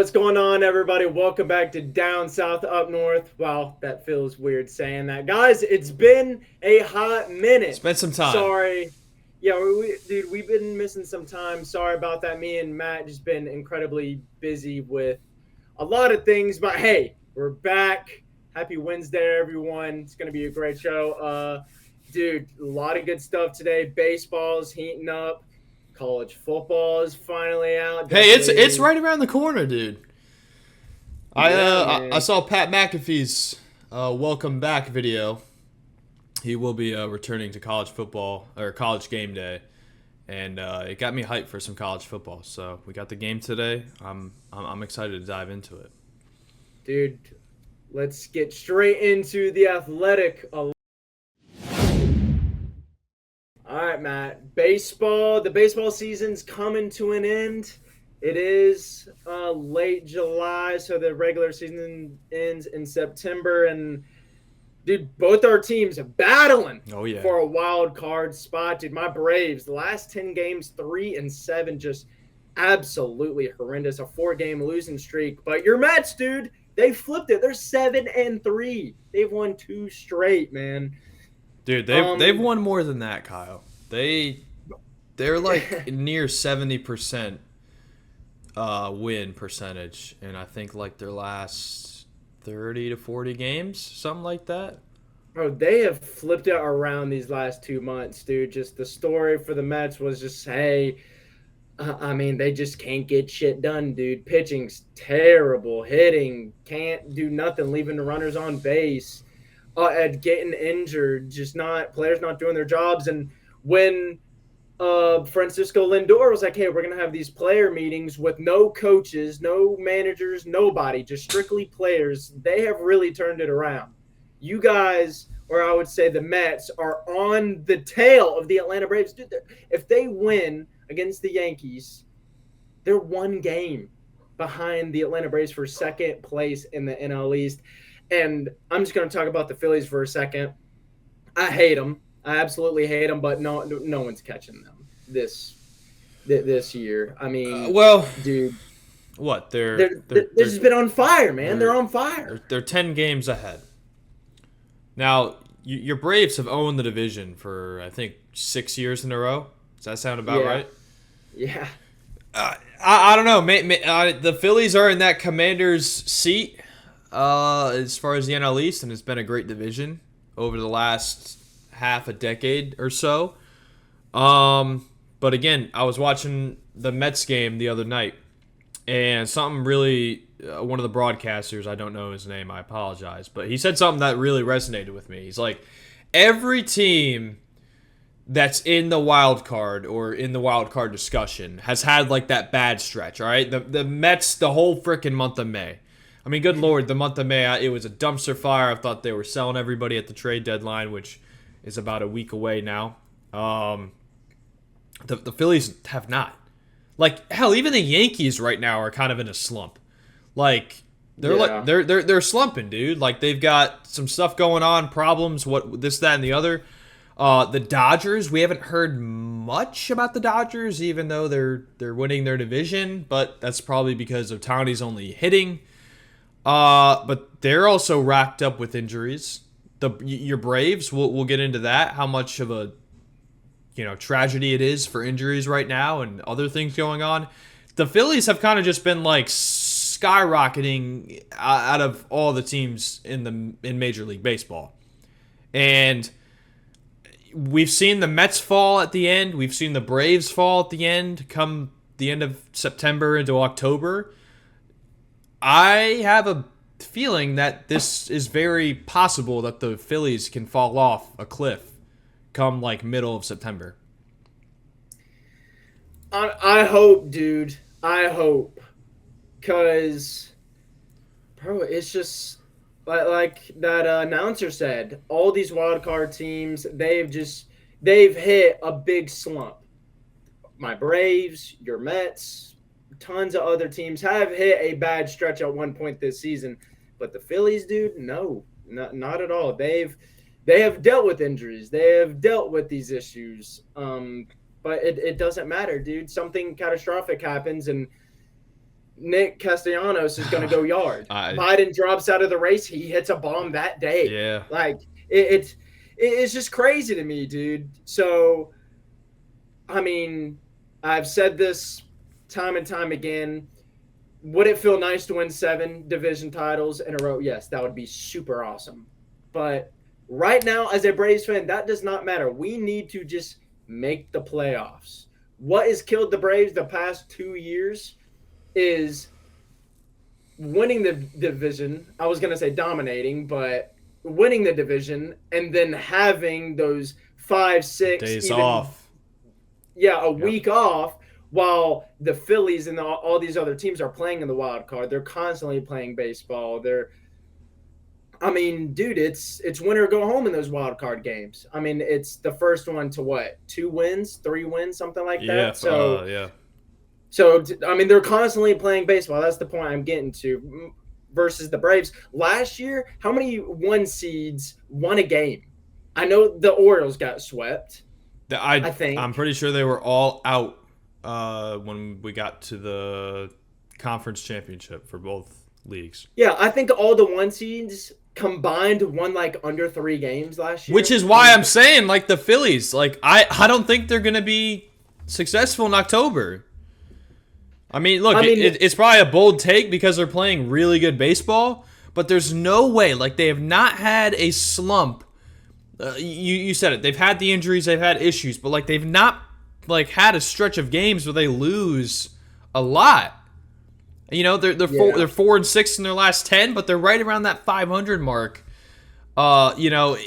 What's going on, everybody? Welcome back to Down South Up North. Wow, that feels weird saying that. Guys, it's been a hot minute. Spend some time. Sorry. Yeah, dude, we've been missing some time. Sorry about that. Me and Matt just been incredibly busy with a lot of things, but hey, we're back. Happy Wednesday, everyone. It's going to be a great show. Dude, a lot of good stuff today. Baseball's heating up. College football is finally out. Hey, it's Definitely. right around the corner, dude. I Yeah, uh I man. saw Pat McAfee's welcome back video. He will be returning to college football or college game day, and it got me hyped for some college football. So we got the game today. I'm excited to dive into it. Dude, let's get straight into the athletic. All right, Matt. The baseball season's coming to an end. It is late July, so the regular season ends in September. And, dude, both our teams are battling Oh yeah, for a wild card spot. Dude, my Braves, the last 10 games, 3-7, just absolutely horrendous. A 4-game losing streak. But your Mets, dude, they flipped it. They're 7-3. They've won two straight, man. dude, they've Um, won more than that, Kyle. They're like near 70% win percentage, and I think like their last 30 to 40 games, something like that. Bro, they have flipped it around these last 2 months, dude. Just the story for the Mets was just, hey, I mean, they just can't get shit done, dude. Pitching's terrible. Hitting can't do nothing. Leaving the runners on base, at getting injured. Just not players not doing their jobs. And when Francisco Lindor was like, "Hey, we're gonna have these player meetings with no coaches, no managers, nobody, just strictly players." They have really turned it around. You guys, or I would say the Mets, are on the tail of the Atlanta Braves. Dude, if they win against the Yankees, they're one game behind the Atlanta Braves for second place in the NL East. And I'm just going to talk about the Phillies for a second. I hate them. I absolutely hate them, but no one's catching them this year. I mean, Well, dude, what they've just been on fire, man. They're they're on fire. they're 10 games ahead. Now, your Braves have owned the division for I think 6 years in a row. Does that sound about Yeah, right? yeah, I don't know. The Phillies are in that Commanders seat as far as the NL East, and it's been a great division over the last half a decade or so. But again, I was watching the Mets game the other night, and something really one of the broadcasters, I don't know his name, I apologize, but he said something that really resonated with me. He's like, every team that's in the wild card or in the wild card discussion has had like that bad stretch. All right, the Mets the whole freaking month of May. I mean, good lord, the month of May, it was a dumpster fire. I thought they were selling everybody at the trade deadline, which is about a week away now. The Phillies have not. Like hell, even the Yankees right now are kind of in a slump. Like they're like yeah. they're slumping, dude. Like they've got some stuff going on, problems, what this, that, and the other. The Dodgers, we haven't heard much about the Dodgers, even though they're winning their division, but that's probably because Ohtani's only hitting. But they're also racked up with injuries. Your Braves, we'll get into that. How much of a tragedy it is for injuries right now and other things going on. The Phillies have kind of just been like skyrocketing out of all the teams in Major League Baseball, and we've seen the Mets fall at the end. We've seen the Braves fall at the end. Come the end of September into October, I have a feeling that this is very possible that the Phillies can fall off a cliff come like middle of September. I hope, dude. I hope, cause bro, it's just like that announcer said. All these wild card teams, they've hit a big slump. My Braves, your Mets, tons of other teams have hit a bad stretch at one point this season, but the Phillies, dude, no, not at all. They have dealt with injuries. They have dealt with these issues. But it doesn't matter, dude. Something catastrophic happens, and Nick Castellanos is going to go yard. I Biden drops out of the race. He hits a bomb that day. yeah. Like it's just crazy to me, dude. So, I mean, I've said this time and time again. Would it feel nice to win 7 division titles in a row? Yes, that would be super awesome. But right now, as a Braves fan, that does not matter. We need to just make the playoffs. What has killed the Braves the past 2 years is winning the division. I was going to say dominating, but winning the division and then having those 5, 6 Days even, off. Yeah, a week off while the Phillies and all these other teams are playing in the wild card. They're constantly playing baseball. I mean, dude, it's win or go home in those wild card games. I mean, it's the first one to what? 2 wins, 3 wins, something like that. Yeah. So Yeah. So, I mean, they're constantly playing baseball. That's the point I'm getting to versus the Braves. Last year, how many 1 seeds won a game? I know the Orioles got swept. I think. I'm pretty sure they were all out when we got to the conference championship for both leagues. Yeah, I think all the 1 seeds combined won like under 3 games last year. Which is why I'm saying, like, the Phillies, like, I don't think they're going to be successful in October. I mean, look, it's probably a bold take because they're playing really good baseball, but there's no way. Like, they have not had a slump. You said it. They've had the injuries. They've had issues. But, like, they've not, like, had a stretch of games where they lose a lot. You know, they're 4-6 in their last 10, but they're right around that 500 mark. You know,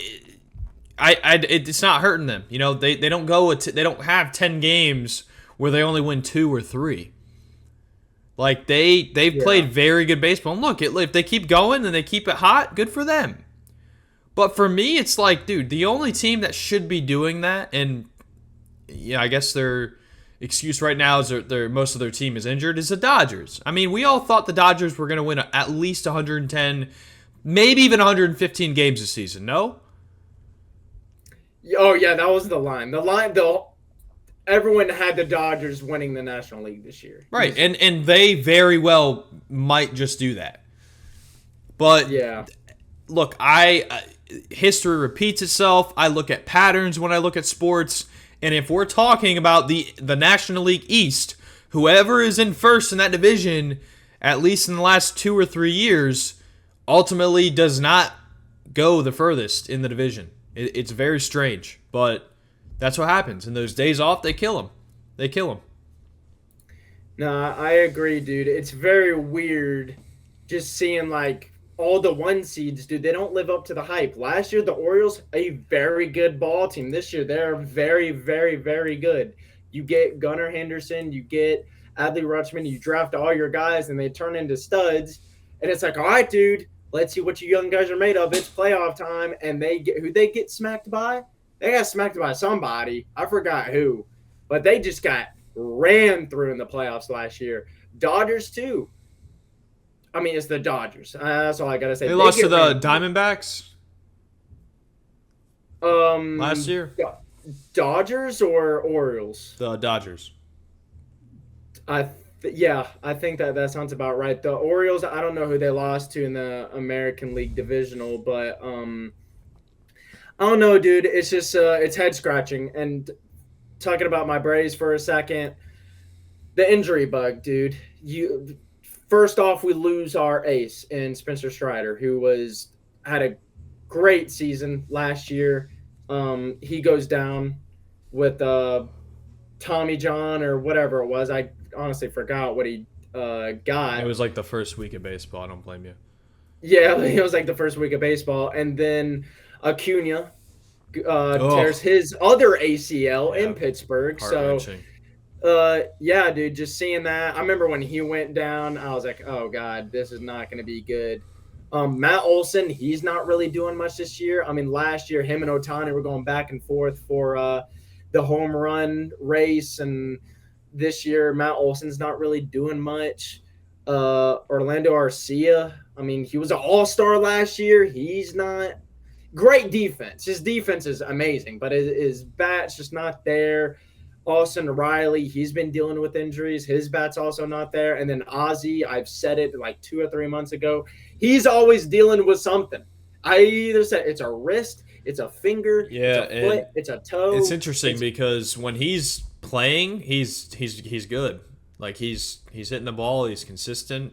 it's not hurting them. You know, they don't they don't have 10 games where they only win 2 or 3. Like, they've played very good baseball. And look, if they keep going and they keep it hot, good for them. But for me, it's like, dude, the only team that should be doing that, and yeah, I guess their excuse right now is most of their team is injured, is the Dodgers. I mean, we all thought the Dodgers were going to win at least 110, maybe even 115 games this season, no? Oh, yeah, that was the line. Everyone had the Dodgers winning the National League this year. Right, and they very well might just do that. But yeah, look, history repeats itself. I look at patterns when I look at sports, and if we're talking about the National League East, whoever is in first in that division, at least in the last 2 or 3 years, ultimately does not go the furthest in the division. It's very strange, but that's what happens. In those days off, they kill them. They kill them. No, I agree, dude. It's very weird just seeing, like, all the 1 seeds, dude. They don't live up to the hype. Last year, the Orioles, a very good ball team. This year, they're very, very, very good. You get Gunnar Henderson, you get Adley Rutschman, you draft all your guys, and they turn into studs. And it's like, all right, dude, let's see what you young guys are made of. It's playoff time. And who they get smacked by? They got smacked by somebody. I forgot who. But they just got ran through in the playoffs last year. Dodgers, too. I mean, it's the Dodgers. That's all I got to say. They lost to the Diamondbacks last year? Dodgers or Orioles? The Dodgers. I think that sounds about right. The Orioles, I don't know who they lost to in the American League Divisional, but I don't know, dude. It's just it's head scratching. And talking about my Braves for a second, the injury bug, dude. First off, we lose our ace in Spencer Strider, who had a great season last year. He goes down with Tommy John or whatever it was. I honestly forgot what he got. It was like the first week of baseball. I don't blame you. Yeah, it was like the first week of baseball. And then Acuna tears his other ACL in Pittsburgh. So, yeah, dude, just seeing that. I remember when he went down, I was like, oh, God, this is not going to be good. Matt Olson, he's not really doing much this year. I mean, last year, him and Ohtani were going back and forth for the home run race. And this year, Matt Olson's not really doing much. Orlando Arcia, I mean, he was an all-star last year. He's not. Great defense. His defense is amazing, but his bat's just not there. Austin Riley, he's been dealing with injuries. His bat's also not there. And then Ozzy, I've said it like 2 or 3 months ago. He's always dealing with something. I either said it's a wrist, it's a finger, Yeah, it's a foot, it's a toe. it's interesting because when he's playing, he's good. Like he's hitting the ball, he's consistent.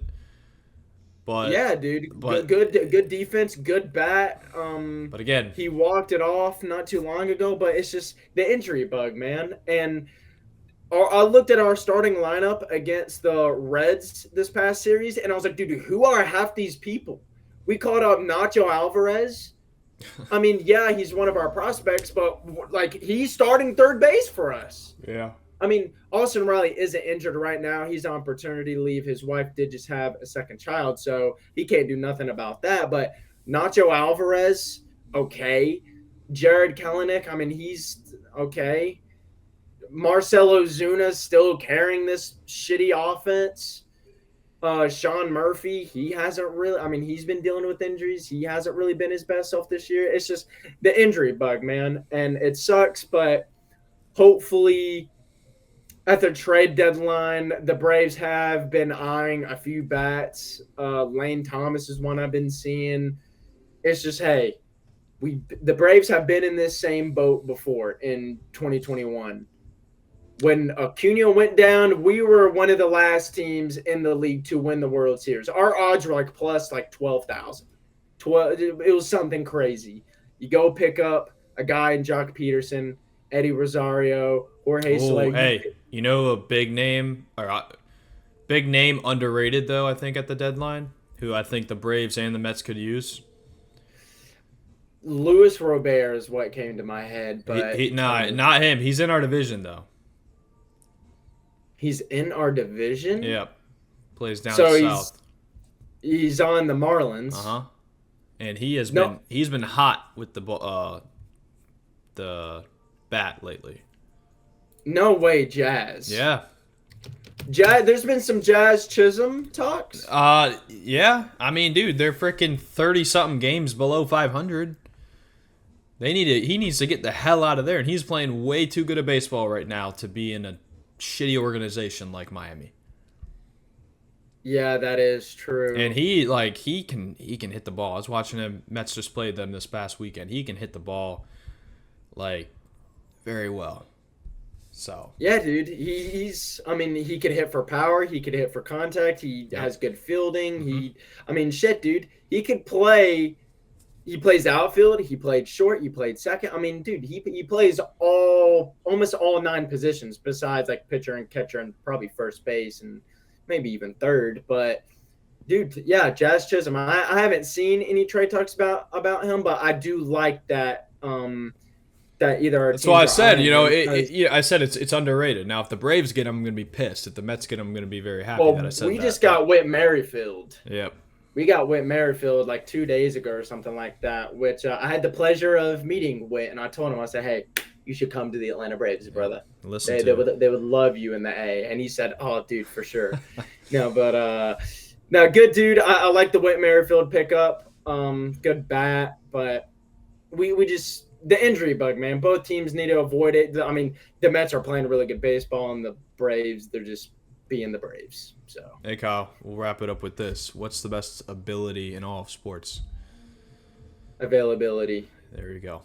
But Yeah, dude. but Good defense, good bat. but again, He walked it off not too long ago, but it's just the injury bug, man. And I looked at our starting lineup against the Reds this past series, and I was like, dude, who are half these people? We called up Nacho Alvarez. I mean, yeah, he's one of our prospects, but like he's starting third base for us. yeah. I mean, Austin Riley isn't injured right now. He's on paternity leave. His wife did just have a second child, so he can't do nothing about that. But Nacho Alvarez, okay. Jared Kelenic, I mean, he's okay. Marcelo Zuna's still carrying this shitty offense. Sean Murphy, he hasn't really. I mean, he's been dealing with injuries. He hasn't really been his best self this year. It's just the injury bug, man, and it sucks. But hopefully, at the trade deadline, the Braves have been eyeing a few bats. Lane Thomas is one I've been seeing. It's just, hey, the Braves have been in this same boat before in 2021. When Acuna went down, we were one of the last teams in the league to win the World Series. Our odds were like plus like 12,000. It was something crazy. You go pick up a guy in Jock Peterson, Eddie Rosario, Jorge Soler. Hey, you know a big name underrated though, I think at the deadline, who I think the Braves and the Mets could use. Luis Robert is what came to my head, but Not him. He's in our division though. he's in our division. Yep. Plays down So south. he's on the Marlins. Uh-huh. And he's No. been hot with the bat lately. No way, Jazz. Yeah. Jazz. There's been some Jazz Chisholm talks. Yeah. I mean, dude, they're freaking 30-something games below 500. He needs to get the hell out of there, and he's playing way too good a baseball right now to be in a shitty organization like Miami. Yeah, that is true. And he can hit the ball. I was watching him. Mets just played them this past weekend. He can hit the ball like very well. So yeah, dude, he's. I mean, he could hit for power. He could hit for contact. He has good fielding. Mm-hmm. I mean, shit, dude. He could play. He plays outfield. He played short. He played second. I mean, dude, he plays almost all 9 positions besides like pitcher and catcher and probably first base and maybe even third. But dude, yeah, Jazz Chisholm. I haven't seen any trade talks about him, but I do like that. That either our that's why I teams are said, eyeing him I said it's underrated. Now, if the Braves get him, I'm going to be pissed. If the Mets get him, I'm going to be very happy well, that I said we that. just got Whit Merrifield. Yep. We got Whit Merrifield like 2 days ago or something like that, which I had the pleasure of meeting Whit, and I told him, I said, hey, you should come to the Atlanta Braves, brother. They would love you in the A. And he said, oh, dude, for sure. No, good dude. I like the Whit Merrifield pickup. Good bat, but we just the injury bug, man. Both teams need to avoid it. I mean, the Mets are playing really good baseball, and the Braves, they're just being the Braves. So hey, Kyle, we'll wrap it up with this. What's the best ability in all of sports? availability. There you go.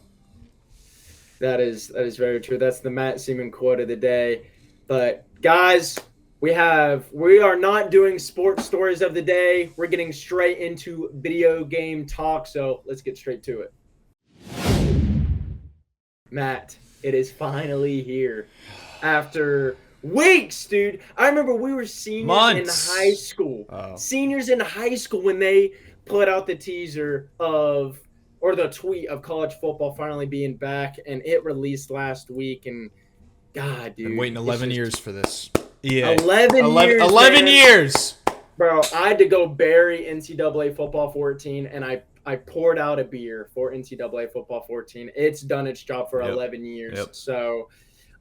That is very true. That's the Matt Seaman quote of the day. But guys, we are not doing sports stories of the day. We're getting straight into video game talk, so let's get straight to it. Matt, it is finally here. After weeks, dude. I remember we were seniors Months. in high school. Oh. Seniors in high school when they put out the teaser of or the tweet of college football finally being back, and it released last week. And God, dude, Been waiting 11 years for this. Yeah, 11 years. Bro, I had to go bury NCAA Football 14, and I poured out a beer for NCAA Football 14. It's done its job for 11 years. Yep. So,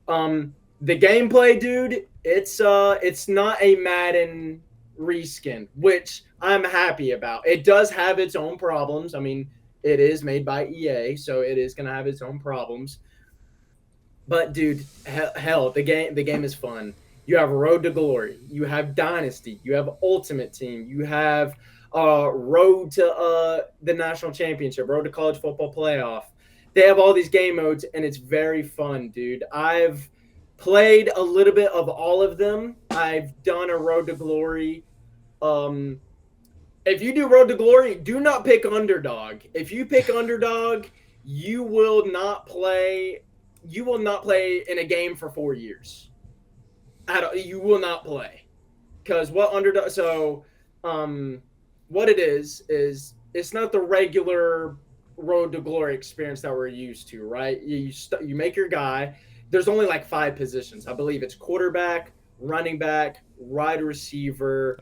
the gameplay, dude, it's not a Madden reskin, which I'm happy about. It does have its own problems. I mean, it is made by EA, so it is going to have its own problems. But dude, hell, the game is fun. You have Road to Glory, you have Dynasty, you have Ultimate Team, you have Road to the National Championship, Road to College Football Playoff. They have all these game modes, and it's very fun, dude. I've played a little bit of all of them. I've done a Road to Glory. Um, if you do Road to Glory, do not pick Underdog. If you pick Underdog, you will not play. You will not play in a game for 4 years. You will not play because what Underdog. So, what it is it's not the regular Road to Glory experience that we're used to, right? You make your guy. There's only like five positions. I believe it's quarterback, running back, wide receiver,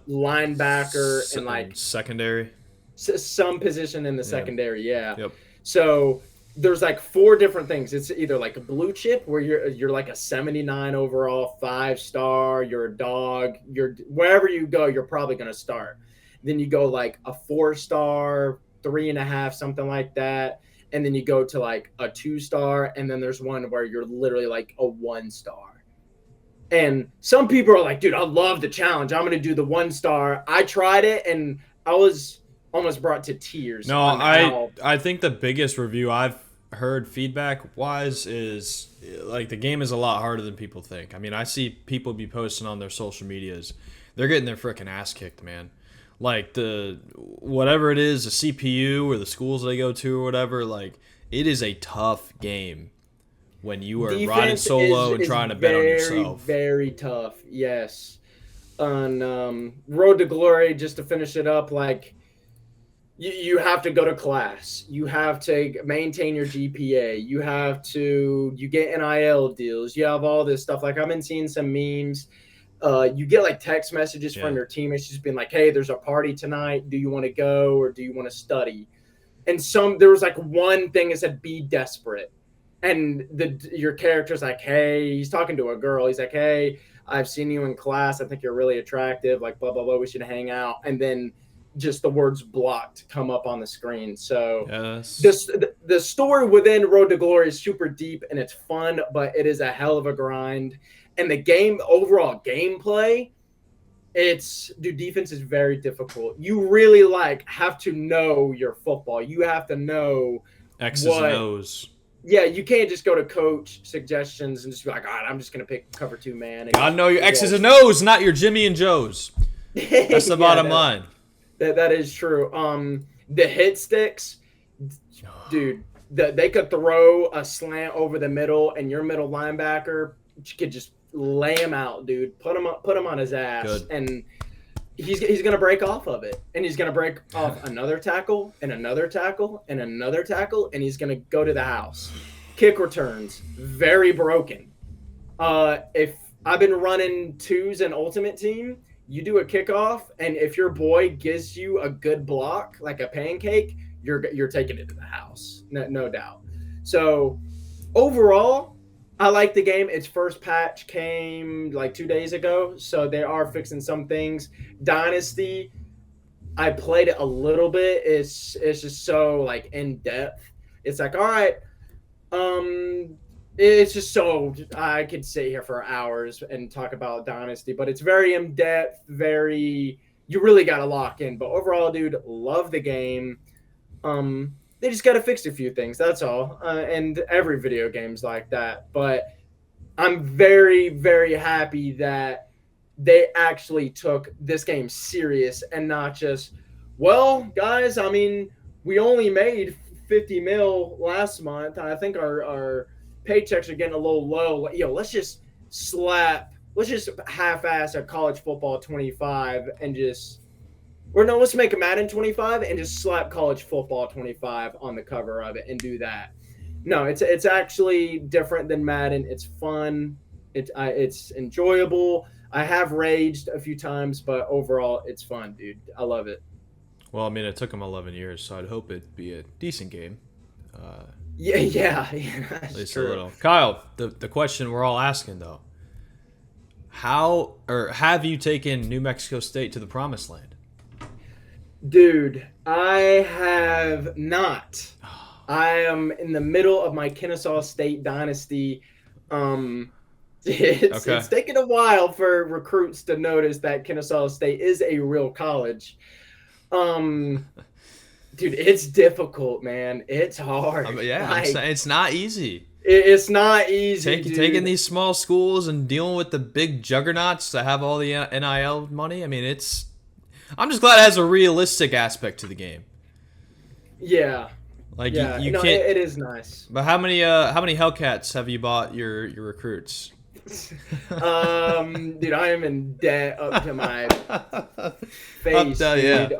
linebacker, and like secondary. Some position in the secondary. Yeah. Yep. So there's like four different things. It's either like a blue chip where you're like a 79 overall, 5-star. You're a dog. You're wherever you go, you're probably gonna start. Then you go like a 4-star, 3.5, something like that. And then you go to like a 2-star, and then there's one where you're literally like a 1-star. And some people are like, dude, I love the challenge. I'm gonna do the 1-star. I tried it and I was almost brought to tears. No, I think the biggest review I've heard feedback wise is like the game is a lot harder than people think. I mean, I see people be posting on their social medias. They're getting their freaking ass kicked, man. Like the whatever it is, the CPU or the schools they go to or whatever, like it is a tough game when you are riding solo and trying to bet on yourself. Very tough, yes. On Road to Glory, just to finish it up, like you have to go to class. You have to maintain your GPA. You get NIL deals. You have all this stuff. Like I've been seeing some memes. You get like text messages from your teammates just being like, hey, there's a party tonight. Do you want to go or do you want to study? And there was like one thing that said, be desperate. And your character's like, hey, he's talking to a girl. He's like, hey, I've seen you in class. I think you're really attractive. Like, blah, blah, blah. We should hang out. And then just the words blocked come up on the screen. So yes. The story within Road to Glory is super deep and it's fun, but it is a hell of a grind. And the overall gameplay, defense is very difficult. You really have to know your football. You have to know X's and O's. Yeah, you can't just go to coach suggestions and just be like, all right, I'm just going to pick cover 2 man. Gotta know your X's and O's, not your Jimmy and Joe's. That's the bottom line. That is true. The hit sticks, dude, they could throw a slant over the middle and your middle linebacker could just lay him out, dude. Put him on his ass. Good. And he's going to break off of it. And he's going to break off another tackle and another tackle and another tackle, and he's going to go to the house. Kick returns, very broken. If I've been running 2s in Ultimate Team, you do a kickoff, and if your boy gives you a good block, like a pancake, you're taking it to the house, no doubt. So overall, I like the game. Its first patch came like 2 days ago, so they are fixing some things. Dynasty, I played it a little bit. It's just so like in depth. It's like, all right, it's just so I could sit here for hours and talk about Dynasty, but it's very in depth. You really got to lock in. But overall, dude, love the game. They just got to fix a few things. That's all. And every video game's like that. But I'm very, very happy that they actually took this game serious and not just, well, guys, I mean, we only made 50 mil last month. I think our paychecks are getting a little low. Let's just half-ass a college football 25 and let's make a Madden 25 and just slap college football 25 on the cover of it and do that. No, it's actually different than Madden. It's fun. It's enjoyable. I have raged a few times, but overall, it's fun, dude. I love it. Well, I mean, it took them 11 years, so I'd hope it'd be a decent game. Yeah. At least true. A little. Kyle, the question we're all asking though: have you taken New Mexico State to the promised land? Dude, I have not. I am in the middle of my Kennesaw State dynasty. Um, Okay. it's taken a while for recruits to notice that Kennesaw State is a real college. Um, dude, it's difficult, man. It's hard. Yeah, I'm Like saying it's not easy. it's not easy, Taking dude. these small schools and dealing with the big juggernauts that have all the NIL money. I mean, it's. I'm just glad it has a realistic aspect to the game. Yeah, Like yeah. you No, can't. it is nice. But how many Hellcats have you bought your recruits? Dude, I am in debt up to my face, Yeah. dude.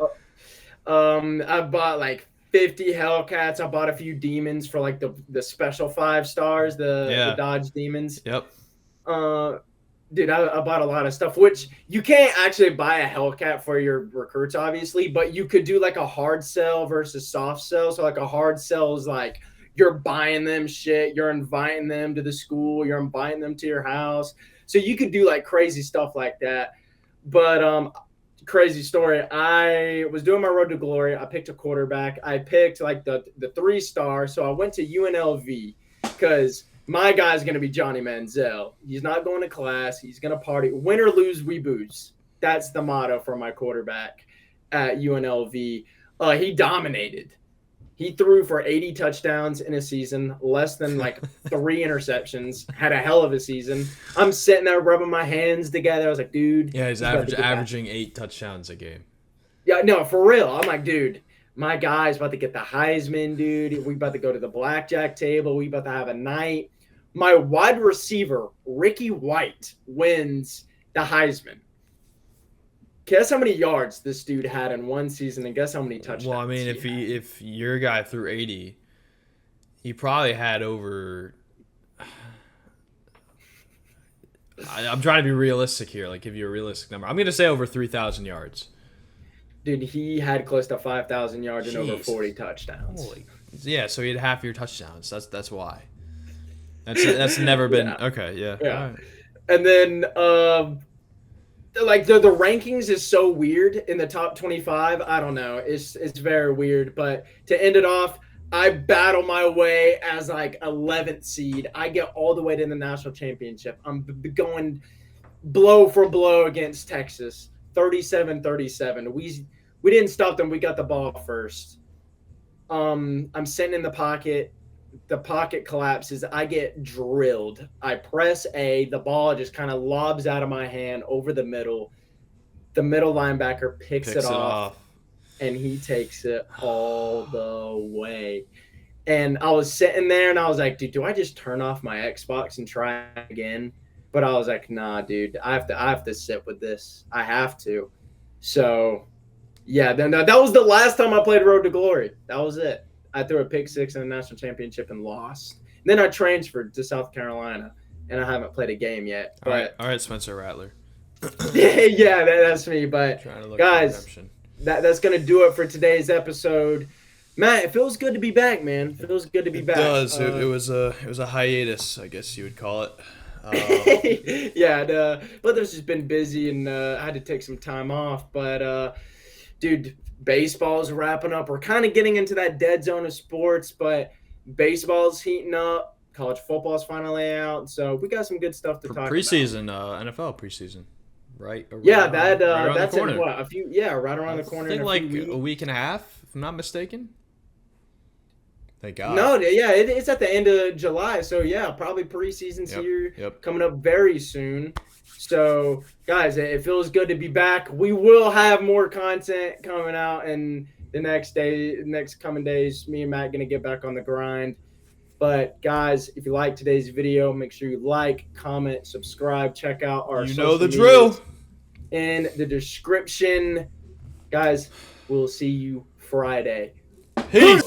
I bought like 50 Hellcats. I bought a few demons for like the special 5 stars, the Yeah. Dodge demons. Yep. Uh, dude, I bought a lot of stuff, which you can't actually buy a Hellcat for your recruits, obviously, but you could do like a hard sell versus soft sell. So like a hard sell is like you're buying them shit, you're inviting them to the school, you're inviting them to your house. So you could do like crazy stuff like that. But crazy story. I was doing my road to glory. I picked a quarterback. I picked like the 3 star. So I went to UNLV because my guy's gonna be Johnny Manziel. He's not going to class. He's gonna party. Win or lose, we booze. That's the motto for my quarterback at UNLV. He dominated. He threw for 80 touchdowns in a season, less than like 3 interceptions. Had a hell of a season. I'm sitting there rubbing my hands together. I was like, dude. Yeah, he's averaging 8 touchdowns a game. Yeah, no, for real. I'm like, dude, my guy's about to get the Heisman, dude. We about to go to the blackjack table. We about to have a night. My wide receiver, Ricky White, wins the Heisman. Guess how many yards this dude had in one season, and guess how many touchdowns? Well, I mean, if your guy threw 80, he probably had over. I'm trying to be realistic here, like give you a realistic number. I'm gonna say over 3,000 yards. Dude, he had close to 5,000 yards and over Jeez. 40 touchdowns. Holy. Yeah, so he had half your touchdowns. That's why. That's never been Yeah. okay. Yeah. Yeah. All right. And then like the rankings is so weird in the top 25. I don't know. It's very weird. But to end it off, I battle my way as like 11th seed. I get all the way to the national championship. I'm going blow for blow against Texas, 37-37. We didn't stop them. We got the ball first. I'm sitting in the pocket. The pocket collapses. I get drilled. I press A. The ball just kind of lobs out of my hand over the middle. The middle linebacker picks it off, and he takes it all the way. And I was sitting there, and I was like, dude, do I just turn off my Xbox and try again? But I was like, nah, dude, I have to sit with this. I have to. So, yeah, then that was the last time I played Road to Glory. That was it. I threw a pick 6 in the national championship and lost. And then I transferred to South Carolina, and I haven't played a game yet. But All right, Spencer Rattler. yeah, that's me. But Trying to look guys, for redemption. that's gonna do it for today's episode. Matt, it feels good to be back, man. It feels good to be back. It does. It was a hiatus, I guess you would call it. Yeah, but it's just been busy, and I had to take some time off. But dude, baseball's wrapping up. We're kind of getting into that dead zone of sports, but baseball's heating up. College football's finally out, so we got some good stuff to talk about. Preseason, NFL preseason, right? Yeah, right around that's the corner. in what, a few? Yeah, right around the corner. I think in like few a weeks. week and a half, if I'm not mistaken. Thank God. No, yeah, it's at the end of July, so yeah, probably preseason's here coming up very soon. So, guys, it feels good to be back. We will have more content coming out in the next coming days. Me and Matt gonna get back on the grind. But guys, if you like today's video, make sure you like, comment, subscribe, check out our know the social drill medias in the description. Guys, we'll see you Friday. Peace.